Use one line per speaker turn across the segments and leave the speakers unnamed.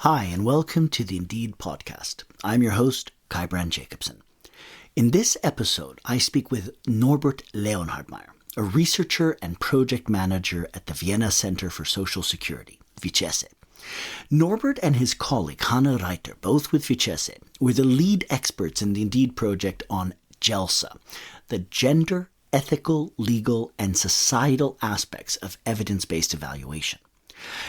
Hi, and welcome to the Indeed podcast. I'm your host, Kai Brand-Jacobson. In this episode, I speak with Norbert Leonhardmair, a researcher and project manager at the Vienna Centre for Social Security, VICESSE. Norbert and his colleague Hanne Reiter, both with VICESSE, were the lead experts in the Indeed project on GELSA, the gender, ethical, legal, and societal aspects of evidence-based evaluation.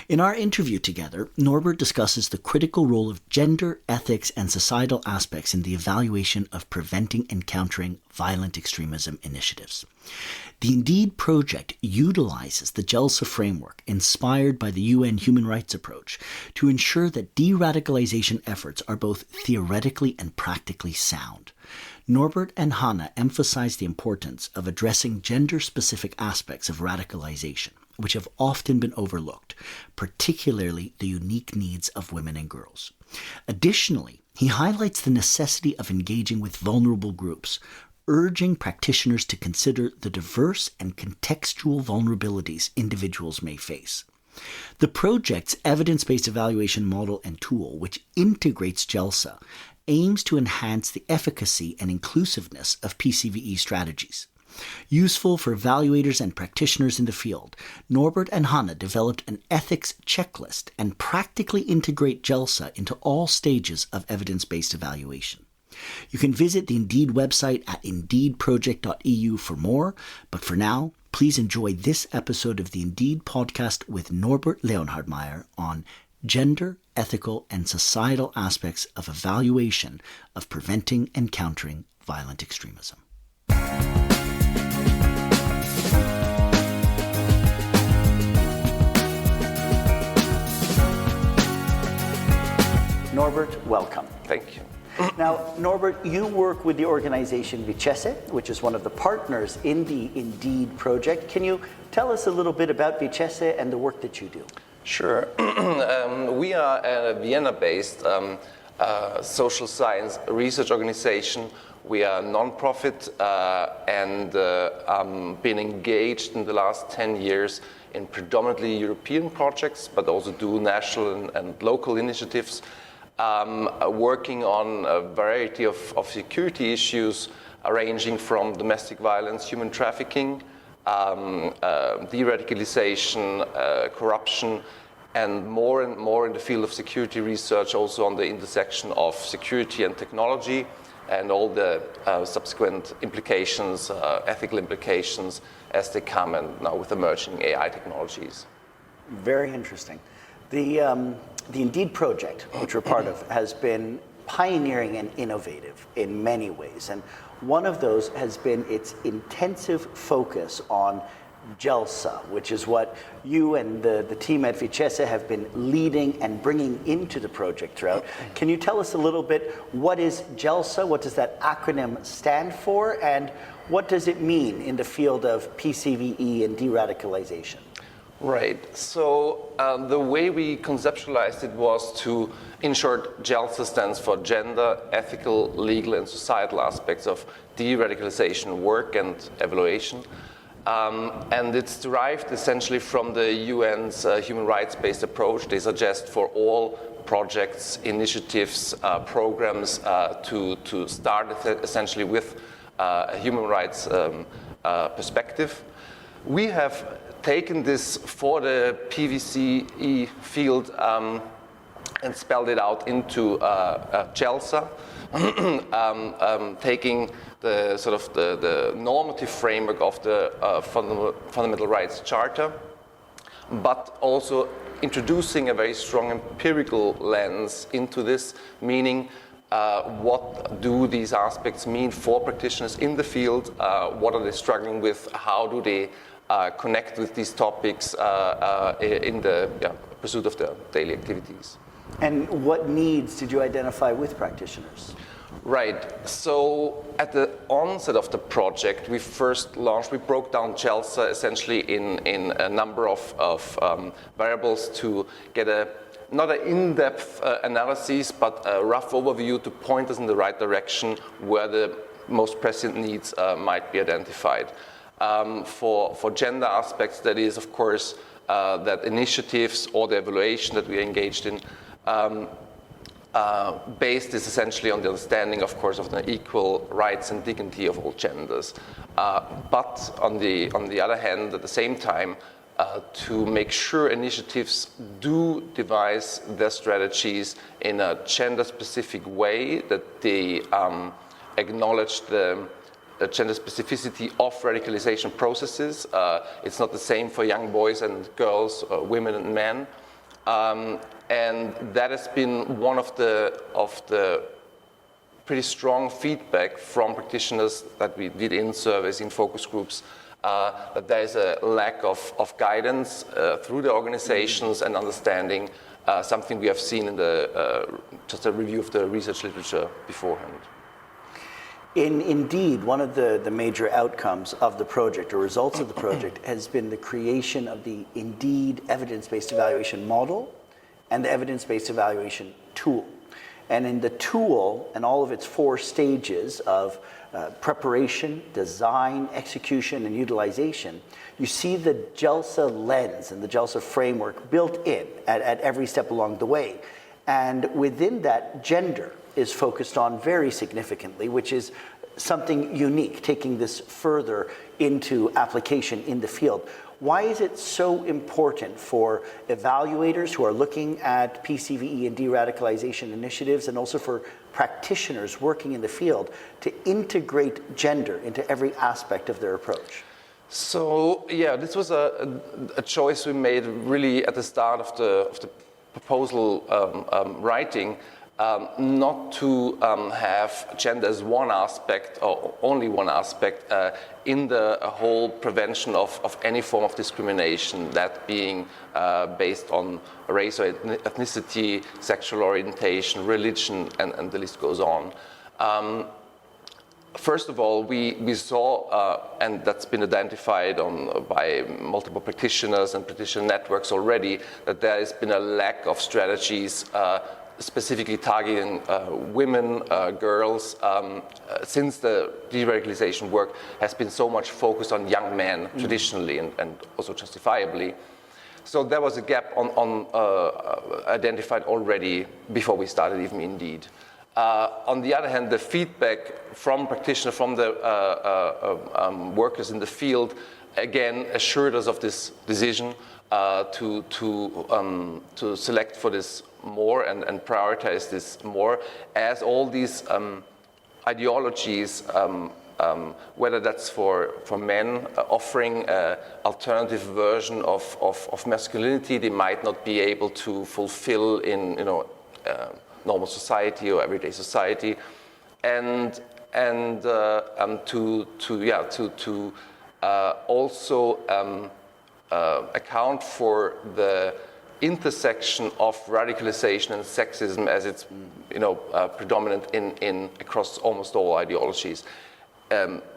In our interview together, Norbert discusses the critical role of gender, ethics, and societal aspects in the evaluation of preventing and countering violent extremism initiatives. The Indeed project utilizes the GELSA framework inspired by the UN human rights approach to ensure that de-radicalization efforts are both theoretically and practically sound. Norbert and Hanne emphasize the importance of addressing gender-specific aspects of radicalization, which have often been overlooked, particularly the unique needs of women and girls. Additionally, he highlights the necessity of engaging with vulnerable groups, urging practitioners to consider the diverse and contextual vulnerabilities individuals may face. The project's evidence-based evaluation model and tool, which integrates GELSA, aims to enhance the efficacy and inclusiveness of PCVE strategies. Useful for evaluators and practitioners in the field, Norbert and Hanne developed an ethics checklist and practically integrate GELSA into all stages of evidence-based evaluation. You can visit the Indeed website at indeedproject.eu for more, but for now, please enjoy this episode of the Indeed podcast with Norbert Leonhardmair on gender, ethical, and societal aspects of evaluation of preventing and countering violent extremism. Norbert, welcome.
Thank you.
Now, Norbert, you work with the organization VICESSE, which is one of the partners in the Indeed project. Can you tell us a little bit about VICESSE and the work that you do?
Sure. We are a Vienna-based social science research organization. We are non-profit and been engaged in the last 10 years in predominantly European projects, but also do national and local initiatives. Working on a variety of security issues ranging from domestic violence, human trafficking, de-radicalization, corruption, and more in the field of security research, also on the intersection of security and technology, and all the subsequent implications, ethical implications as they come, and now with emerging AI technologies.
Very interesting. The Indeed project, which we're part of, has been pioneering and innovative in many ways. And one of those has been its intensive focus on GELSA, which is what you and the team at VICESSE have been leading and bringing into the project throughout. Can you tell us a little bit, what is GELSA, what does that acronym stand for, and what does it mean in the field of PCVE and de-radicalization?
Right. So the way we conceptualized it was to, in short, GELSA stands for gender, ethical, legal, and societal aspects of de-radicalization work and evaluation. And it's derived essentially from the UN's human rights-based approach. They suggest for all projects, initiatives, programs to start essentially with a human rights perspective. We have taken this for the PVCE field and spelled it out into GELSA, taking the sort of the normative framework of the Fundamental Rights Charter, but also introducing a very strong empirical lens into this, meaning what do these aspects mean for practitioners in the field, what are they struggling with, how do they connect with these topics in the pursuit of their daily activities.
And what needs did you identify with practitioners?
Right. So at the onset of the project, we broke down GELSA essentially in a number of variables to get not an in-depth analysis, but a rough overview to point us in the right direction where the most pressing needs might be identified. For gender aspects, that is, of course, that initiatives or the evaluation that we are engaged in based is essentially on the understanding, of course, of the equal rights and dignity of all genders. But on the other hand, at the same time, to make sure initiatives do devise their strategies in a gender-specific way, that they acknowledge the gender specificity of radicalization processes. It's not the same for young boys and girls, women and men. And that has been one of the pretty strong feedback from practitioners that we did in surveys, in focus groups, that there is a lack of guidance through the organizations and understanding, something we have seen in just a review of the research literature beforehand.
Indeed, one of the major outcomes of the project, or results of the project, has been the creation of the Indeed evidence-based evaluation model and the evidence-based evaluation tool. And in the tool and all of its 4 stages of preparation, design, execution, and utilization, you see the GELSA lens and the GELSA framework built in at every step along the way. And within that, gender is focused on very significantly, which is something unique, taking this further into application in the field. Why is it so important for evaluators who are looking at PCVE and de-radicalization initiatives, and also for practitioners working in the field, to integrate gender into every aspect of their approach?
So, yeah, this was a choice we made really at the start of the proposal writing, not to have gender as one aspect, or only one aspect, in the whole prevention of any form of discrimination, that being based on race or ethnicity, sexual orientation, religion, and the list goes on. First of all, we saw, and that's been identified by multiple practitioners and practitioner networks already, that there has been a lack of strategies specifically targeting women, girls, since the de-radicalization work has been so much focused on young men traditionally, and also justifiably. So there was a gap identified already before we started even Indeed. On the other hand, the feedback from practitioners, from the workers in the field, again assured us of this decision to select for this more and prioritize this more, as all these ideologies, whether that's for men offering an alternative version of masculinity they might not be able to fulfill in normal society or everyday society, and to also account for the intersection of radicalization and sexism as it's predominant in across almost all ideologies.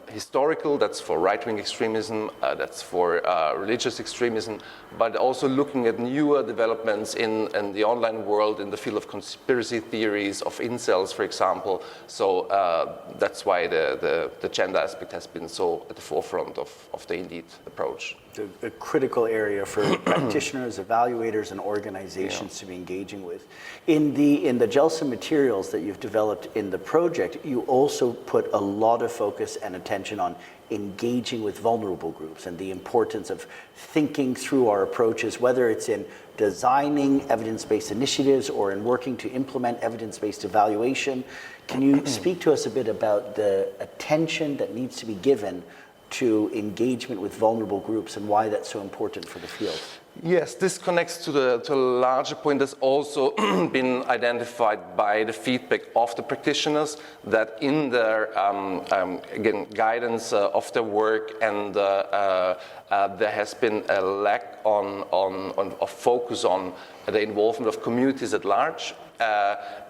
Historical, that's for right-wing extremism, that's for religious extremism, but also looking at newer developments in the online world, in the field of conspiracy theories, of incels, for example. So that's why the gender aspect has been so at the forefront of the Indeed approach.
A critical area for practitioners, evaluators, and organizations to be engaging with. In the GELSA materials that you've developed in the project, you also put a lot of focus and attention on engaging with vulnerable groups and the importance of thinking through our approaches, whether it's in designing evidence-based initiatives or in working to implement evidence-based evaluation. Can you speak to us a bit about the attention that needs to be given to engagement with vulnerable groups and why that's so important for the field?
Yes, this connects to a larger point that's also been identified by the feedback of the practitioners, that in their again guidance of their work, and there has been a lack of focus on the involvement of communities at large,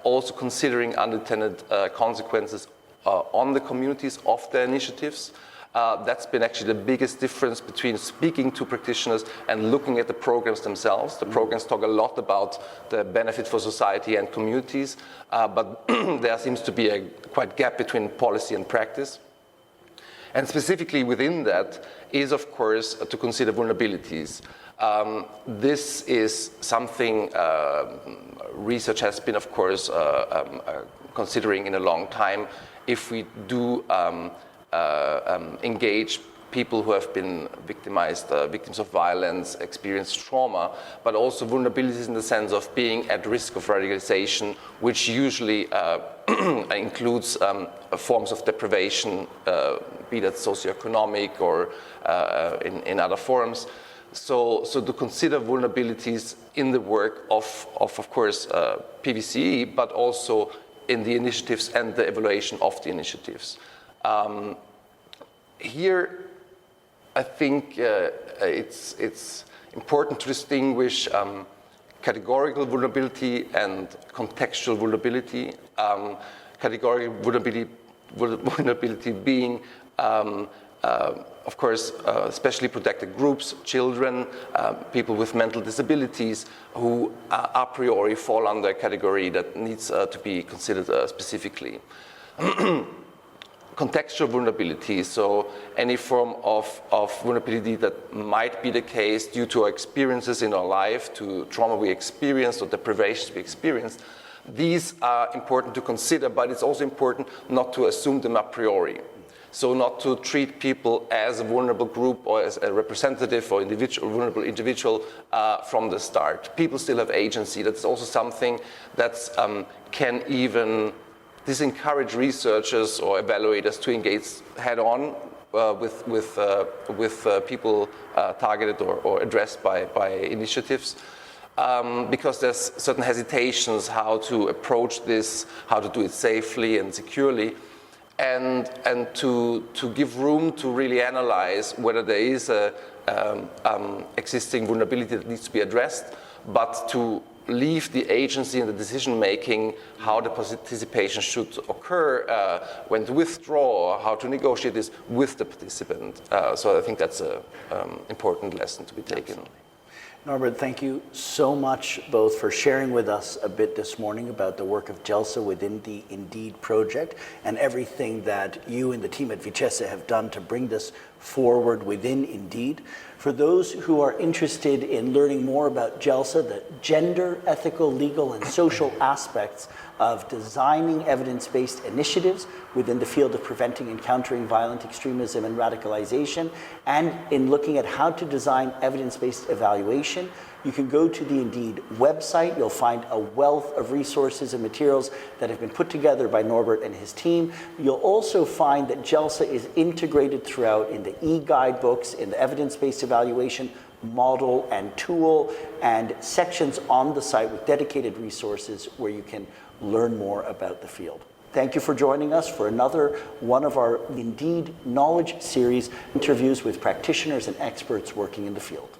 also considering unintended consequences on the communities of their initiatives. That's been actually the biggest difference between speaking to practitioners and looking at the programs themselves. The programs talk a lot about the benefit for society and communities, but there seems to be a quite gap between policy and practice. And specifically within that is, of course, to consider vulnerabilities. This is something research has been, of course, considering in a long time. If we do engage people who have been victimized, victims of violence, experienced trauma, but also vulnerabilities in the sense of being at risk of radicalization, which usually includes forms of deprivation, be that socioeconomic or in other forms. So to consider vulnerabilities in the work of course, PVCE, but also in the initiatives and the evaluation of the initiatives. Here, I think it's important to distinguish categorical vulnerability and contextual vulnerability. Categorical vulnerability being, of course, especially protected groups, children, people with mental disabilities, who a priori fall under a category that needs to be considered specifically. Contextual vulnerability, so any form of vulnerability that might be the case due to our experiences in our life, to trauma we experienced or deprivations we experienced. These are important to consider, but it's also important not to assume them a priori. So not to treat people as a vulnerable group or as a representative or vulnerable individual from the start. People still have agency. That's also something that can even disencourage researchers or evaluators to engage head-on with people targeted or addressed by initiatives. Because there's certain hesitations how to approach this, how to do it safely and securely. And to give room to really analyze whether there is a existing vulnerability that needs to be addressed, but to leave the agency in the decision-making, how the participation should occur, when to withdraw, how to negotiate this with the participant. So I think that's an important lesson to be taken.
Absolutely. Norbert, thank you so much both for sharing with us a bit this morning about the work of GELSA within the Indeed project and everything that you and the team at VICESSE have done to bring this forward within Indeed. For those who are interested in learning more about GELSA, the gender, ethical, legal, and social aspects of designing evidence-based initiatives within the field of preventing and countering violent extremism and radicalization, and in looking at how to design evidence-based evaluation, you can go to the Indeed website. You'll find a wealth of resources and materials that have been put together by Norbert and his team. You'll also find that GELSA is integrated throughout in the e-guidebooks, in the evidence-based evaluation model and tool, and sections on the site with dedicated resources where you can learn more about the field. Thank you for joining us for another one of our Indeed Knowledge Series interviews with practitioners and experts working in the field.